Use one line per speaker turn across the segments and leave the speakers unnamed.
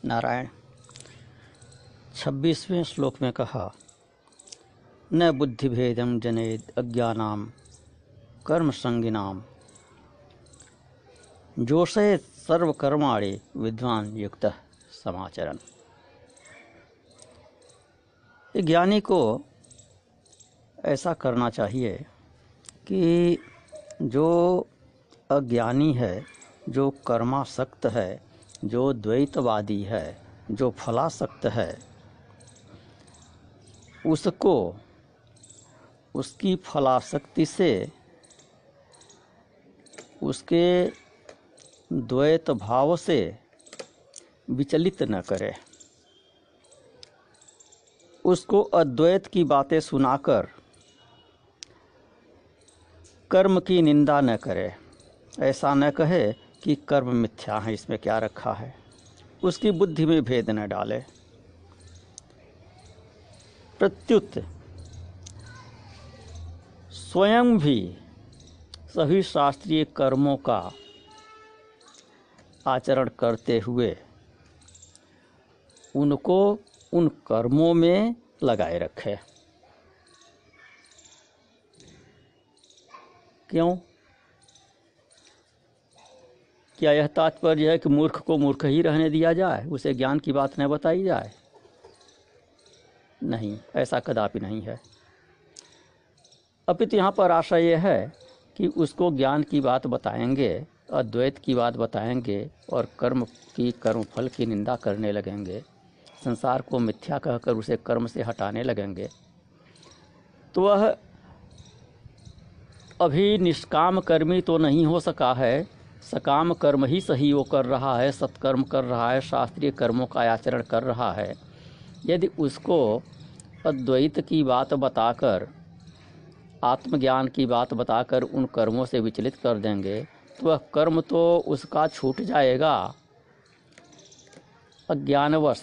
नारायण। 26वें श्लोक में कहा, न बुद्धिभेदम जनेद अज्ञानाम कर्म संगिनाम जोशे सर्वकर्माणि विद्वान युक्तः समाचरन्। ज्ञानी को ऐसा करना चाहिए कि जो अज्ञानी है, जो कर्मासक्त है, जो द्वैतवादी है, जो फलासक्त है, उसको उसकी फलासक्ति से, उसके द्वैत भाव से विचलित न करे। उसको अद्वैत की बातें सुनाकर कर्म की निंदा न करे। ऐसा न कहे कि कर्म मिथ्या है, इसमें क्या रखा है। उसकी बुद्धि में भेद न डाले। प्रत्युत स्वयं भी सभी शास्त्रीय कर्मों का आचरण करते हुए उनको उन कर्मों में लगाए रखे। क्यों? क्या यह तात्पर्य है कि मूर्ख को मूर्ख ही रहने दिया जाए, उसे ज्ञान की बात न बताई जाए? नहीं, ऐसा कदापि नहीं है। अपितु यहाँ पर आशा यह है कि उसको ज्ञान की बात बताएंगे, अद्वैत की बात बताएंगे और कर्मफल की निंदा करने लगेंगे, संसार को मिथ्या कहकर उसे कर्म से हटाने लगेंगे, तो वह अभी निष्काम कर्मी तो नहीं हो सका है। सकाम कर्म ही सही वो कर रहा है, सत्कर्म कर रहा है, शास्त्रीय कर्मों का आचरण कर रहा है। यदि उसको अद्वैत की बात बताकर, आत्मज्ञान की बात बताकर उन कर्मों से विचलित कर देंगे तो वह कर्म तो उसका छूट जाएगा अज्ञानवश,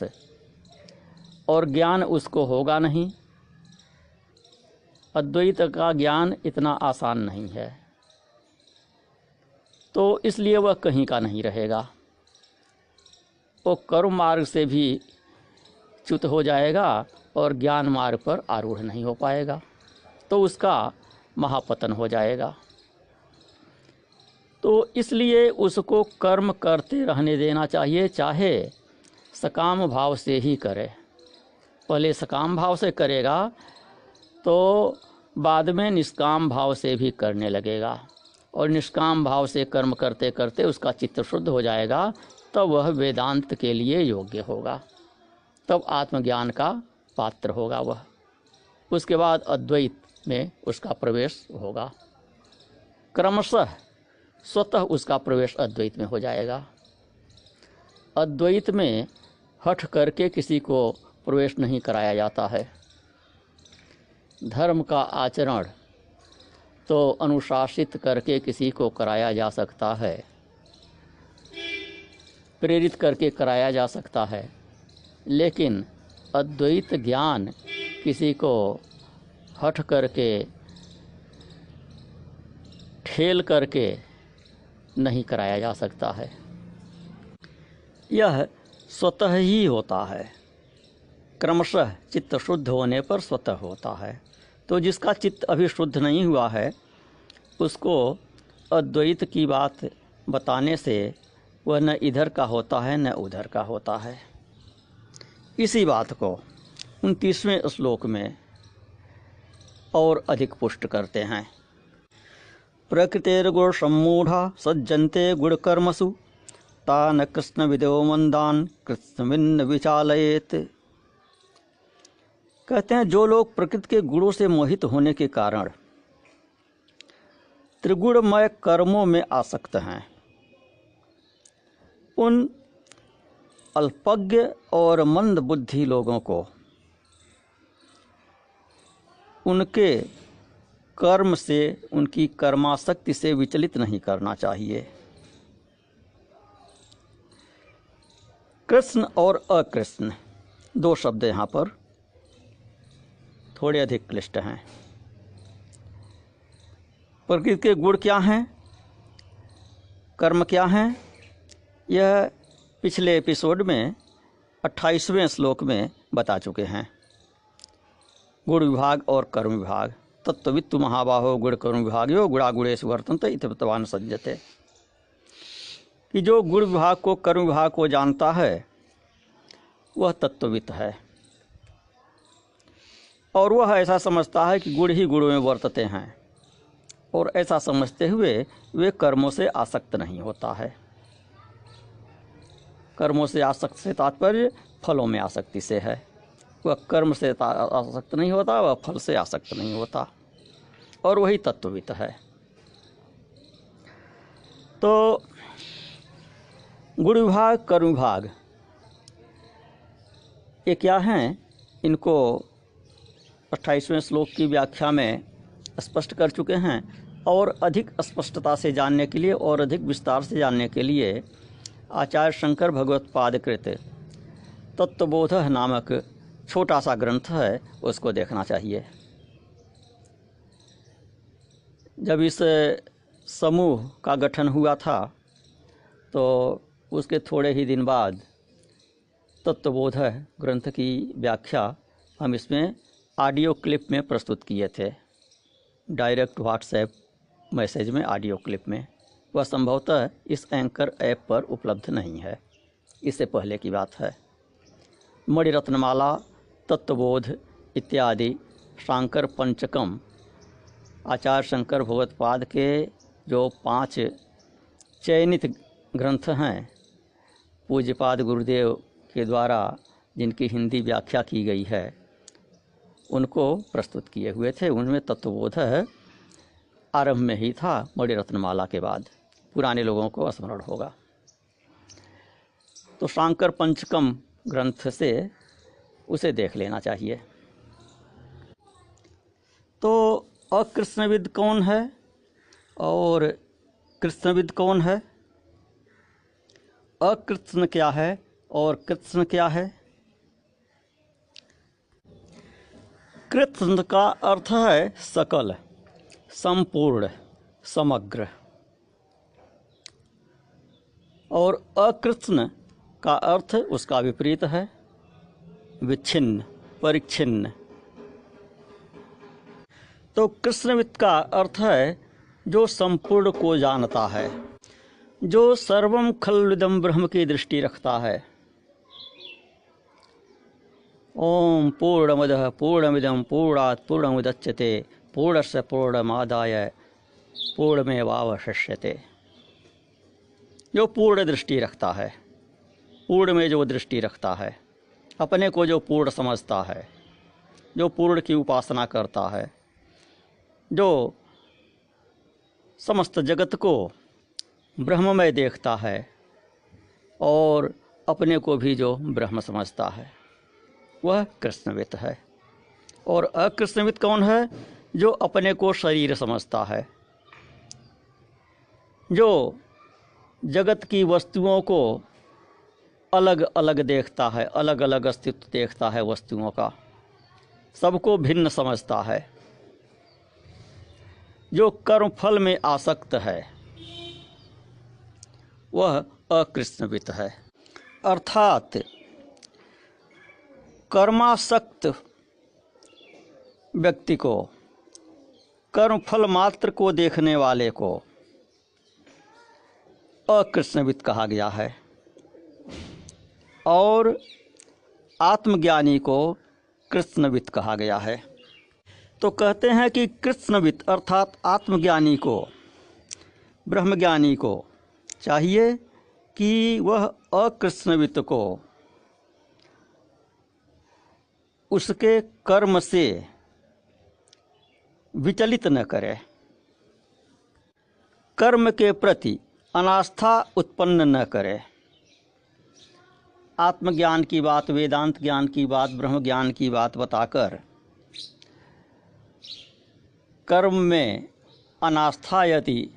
और ज्ञान उसको होगा नहीं। अद्वैत का ज्ञान इतना आसान नहीं है, तो इसलिए वह कहीं का नहीं रहेगा। वो कर्म मार्ग से भी च्युत हो जाएगा और ज्ञान मार्ग पर आरूढ़ नहीं हो पाएगा, तो उसका महापतन हो जाएगा। तो इसलिए उसको कर्म करते रहने देना चाहिए, चाहे सकाम भाव से ही करे। पहले सकाम भाव से करेगा तो बाद में निष्काम भाव से भी करने लगेगा, और निष्काम भाव से कर्म करते करते उसका चित्त शुद्ध हो जाएगा। तब वह वेदांत के लिए योग्य होगा, तब आत्मज्ञान का पात्र होगा वह। उसके बाद अद्वैत में उसका प्रवेश होगा। क्रमशः स्वतः उसका प्रवेश अद्वैत में हो जाएगा। अद्वैत में हठ करके किसी को प्रवेश नहीं कराया जाता है। धर्म का आचरण तो अनुशासित करके किसी को कराया जा सकता है, प्रेरित करके कराया जा सकता है, लेकिन अद्वैत ज्ञान किसी को हठ करके, ठेल करके नहीं कराया जा सकता है। यह स्वतः ही होता है, क्रमशः चित्त शुद्ध होने पर स्वतः होता है। तो जिसका चित्त अभी शुद्ध नहीं हुआ है, उसको अद्वैत की बात बताने से वह न इधर का होता है न उधर का होता है। इसी बात को 29वें श्लोक में और अधिक पुष्ट करते हैं। प्रकृतिर्गुण सम्मूढ़ा सज्जन्ते गुणकर्मसु तान कृष्ण विदो मंदान कृष्णमिन्न विचालयेत। कहते हैं, जो लोग प्रकृति के गुणों से मोहित होने के कारण त्रिगुणमय कर्मों में आसक्त हैं, उन अल्पज्ञ और मंद बुद्धि लोगों को उनके कर्म से, उनकी कर्मासक्ति से विचलित नहीं करना चाहिए। कृष्ण और अकृष्ण दो शब्द यहाँ पर थोड़े अधिक क्लिष्ट हैं। प्रकृति के गुण क्या हैं, कर्म क्या हैं, यह पिछले एपिसोड में 28वें श्लोक में बता चुके हैं। गुण विभाग और कर्म विभाग। तत्त्ववित्तु महाबाहो गुण कर्म विभागयो गुणागुणेषु वर्तन्ते इति तत्त्वान् सज्जते, कि जो गुण विभाग को कर्म विभाग को जानता है वह तत्त्ववित्त है, और वह ऐसा समझता है कि गुण ही गुणों में वर्तते हैं, और ऐसा समझते हुए वे कर्मों से आसक्त नहीं होता है। कर्मों से आसक्त से तात्पर्य फलों में आसक्ति से है। वह कर्म से आसक्त नहीं होता, वह फल से आसक्त नहीं होता, और वही तत्ववित्त है। तो गुण विभाग कर्म विभाग ये क्या हैं, इनको 28वें श्लोक की व्याख्या में स्पष्ट कर चुके हैं, और अधिक स्पष्टता से जानने के लिए और अधिक विस्तार से जानने के लिए आचार्य शंकर भगवत्पाद कृत तत्वबोध नामक छोटा सा ग्रंथ है, उसको देखना चाहिए। जब इस समूह का गठन हुआ था तो उसके थोड़े ही दिन बाद तत्वबोध ग्रंथ की व्याख्या हम इसमें ऑडियो क्लिप में प्रस्तुत किए थे, डायरेक्ट व्हाट्सएप मैसेज में ऑडियो क्लिप में। वह संभवतः इस एंकर ऐप पर उपलब्ध नहीं है, इससे पहले की बात है। मणिरत्नमाला, तत्वबोध इत्यादि शांकर पंचकम आचार्य शंकर भगवत्पाद के जो 5 चयनित ग्रंथ हैं, पूज्यपाद गुरुदेव के द्वारा जिनकी हिंदी व्याख्या की गई है, उनको प्रस्तुत किए हुए थे। उनमें तत्वबोध आरंभ में ही था, मणिरत्नमाला के बाद। पुराने लोगों को स्मरण होगा। तो शांकर पंचकम ग्रंथ से उसे देख लेना चाहिए। तो अकृष्णविद कौन है और कृष्णविद कौन है? अकृष्ण क्या है और कृष्ण क्या है? कृष्ण का अर्थ है सकल, संपूर्ण, समग्र, और अकृष्ण का अर्थ उसका विपरीत है, विच्छिन्न, परिच्छिन्न। तो कृष्णविद का अर्थ है जो संपूर्ण को जानता है, जो सर्वम खल्विदम ब्रह्म की दृष्टि रखता है। ओम पूर्णमदः पूर्णमिदं पूर्णात् पूर्णमुदच्यते पूर्णस्य पूर्णमादाय पूर्णमेवावशिष्यते। जो पूर्ण दृष्टि रखता है, पूर्ण में जो दृष्टि रखता है, अपने को जो पूर्ण समझता है, जो पूर्ण की उपासना करता है, जो समस्त जगत को ब्रह्ममय देखता है और अपने को भी जो ब्रह्म समझता है, वह कृष्णविद है। और अकृष्णविद कौन है? जो अपने को शरीर समझता है, जो जगत की वस्तुओं को अलग अलग देखता है, अलग अलग अस्तित्व देखता है वस्तुओं का, सबको भिन्न समझता है, जो कर्म फल में आसक्त है, वह अकृष्णविद है। अर्थात कर्मासक्त व्यक्ति को, कर्म फल मात्र को देखने वाले को अकृष्णविद कहा गया है, और आत्मज्ञानी को कृष्णविद कहा गया है। तो कहते हैं कि कृष्णविद अर्थात आत्मज्ञानी को, ब्रह्मज्ञानी को चाहिए कि वह अकृष्णविद को उसके कर्म से विचलित न करे, कर्म के प्रति अनास्था उत्पन्न न करे। आत्मज्ञान की बात, वेदांत ज्ञान की बात, ब्रह्म ज्ञान की बात बताकर कर्म में अनास्था यदि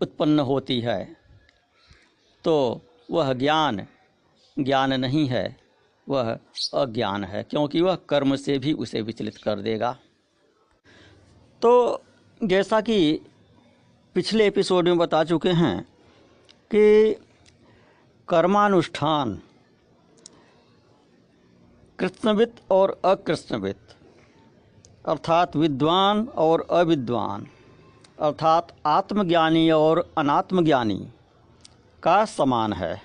उत्पन्न होती है तो वह ज्ञान नहीं है, वह अज्ञान है, क्योंकि वह कर्म से भी उसे विचलित कर देगा। तो जैसा कि पिछले एपिसोड में बता चुके हैं कि कर्मानुष्ठान कृत्स्नविद और अकृत्स्नविद अर्थात विद्वान और अविद्वान अर्थात आत्मज्ञानी और अनात्मज्ञानी का समान है,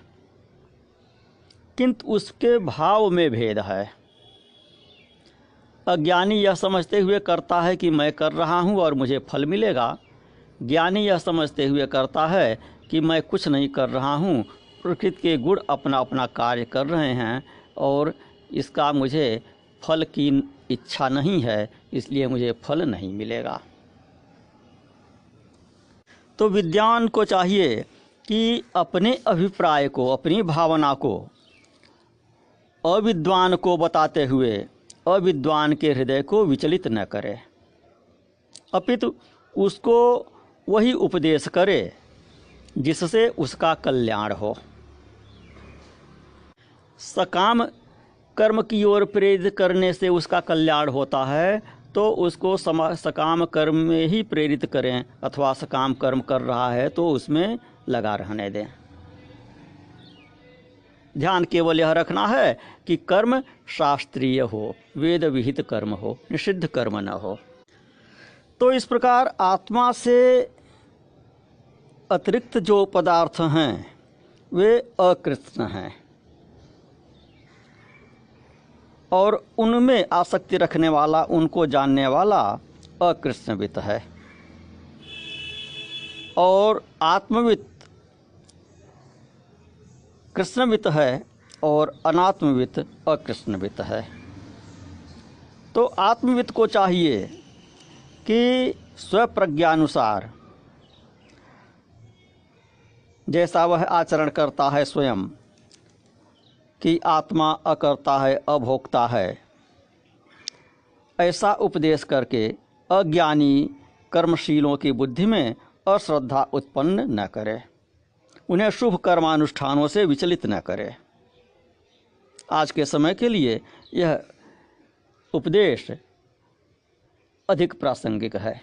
किंतु उसके भाव में भेद है। अज्ञानी यह समझते हुए करता है कि मैं कर रहा हूँ और मुझे फल मिलेगा। ज्ञानी यह समझते हुए करता है कि मैं कुछ नहीं कर रहा हूँ, प्रकृति के गुण अपना अपना कार्य कर रहे हैं और इसका मुझे फल की इच्छा नहीं है, इसलिए मुझे फल नहीं मिलेगा। तो विद्वान को चाहिए कि अपने अभिप्राय को, अपनी भावना को अविद्वान को बताते हुए अविद्वान के हृदय को विचलित न करे, अपितु उसको वही उपदेश करे जिससे उसका कल्याण हो। सकाम कर्म की ओर प्रेरित करने से उसका कल्याण होता है, तो उसको सकाम कर्म में ही प्रेरित करें, अथवा सकाम कर्म कर रहा है तो उसमें लगा रहने दें। ध्यान केवल यह रखना है कि कर्म शास्त्रीय हो, वेद विहित कर्म हो, निषिद्ध कर्म न हो। तो इस प्रकार आत्मा से अतिरिक्त जो पदार्थ हैं वे अकृत्स्न हैं और उनमें आसक्ति रखने वाला, उनको जानने वाला अकृत्स्नविद है, और आत्मविद कृष्णविद है और अनात्मविद अकृष्णविद है। तो आत्मविद को चाहिए कि स्वप्रज्ञानुसार जैसा वह आचरण करता है स्वयं, कि आत्मा अकर्ता है, अभोक्ता है, ऐसा उपदेश करके अज्ञानी कर्मशीलों की बुद्धि में अश्रद्धा उत्पन्न न करे, उन्हें शुभ कर्मानुष्ठानों से विचलित न करे। आज के समय के लिए यह उपदेश अधिक प्रासंगिक है।